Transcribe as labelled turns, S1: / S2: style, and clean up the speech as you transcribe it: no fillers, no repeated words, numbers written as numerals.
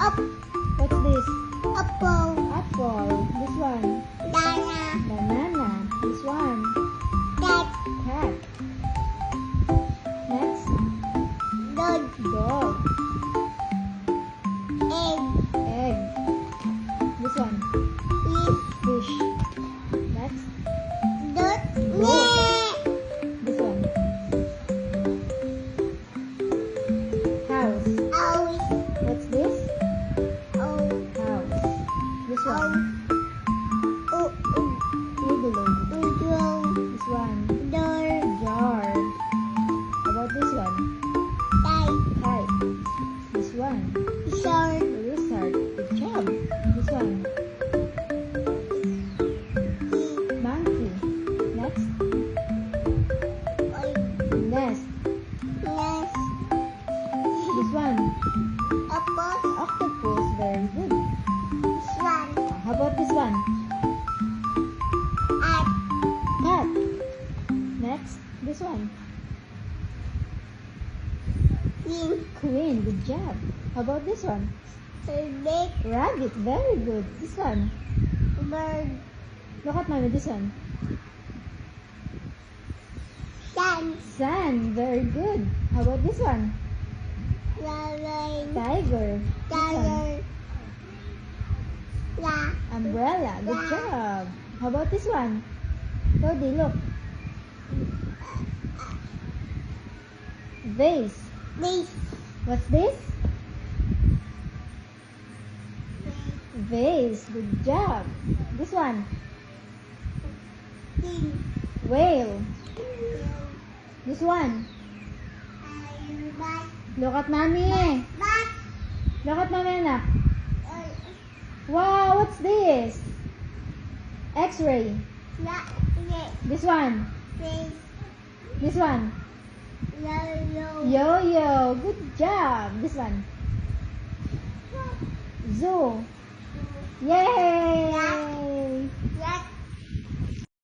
S1: Up.
S2: What's this?
S1: Apple.
S2: Apple. This one.
S1: Banana.
S2: Banana. This one.
S1: Cat.
S2: Cat. Next.
S1: Dog.
S2: Dog.
S1: Egg.
S2: Egg. This one.
S1: Fish.
S2: Fish. Next.
S1: Goat.
S2: Goat. This one. House.
S1: House.
S2: What's this?
S1: House.
S2: House. This one. Igloo. This one.
S1: Door.
S2: Jar. How about this one? Kite. This one.
S1: Shark.
S2: Lizard. Good job. This one. Monkey. Next. Nest.
S1: Nest.
S2: This one.
S1: Apple.
S2: Octopus. Very good.
S1: Swan.
S2: How about this one?
S1: At.
S2: Cat. Next. This one.
S1: Queen.
S2: Queen. Good job. How about this one?
S1: Rabbit.
S2: Rabbit. Very good. This one.
S1: Bird.
S2: Look at mommy. This one.
S1: Sun.
S2: Sun. Very good. How about this one?
S1: Lion.
S2: Tiger. This one.
S1: Tiger. La.
S2: Umbrella. Good job. How about this one? Cody, look. Vase.
S1: This.
S2: What's this? Vase. Good job. This one.
S1: Thing.
S2: Whale. This one.
S1: Bat.
S2: Look at mommy.
S1: Bat.
S2: Look at mommy, anak. Wow, what's this? X-ray. This one.
S1: Face.
S2: This one.
S1: Yellow.
S2: Yo-yo. Good job. This one. Zoo. Yay!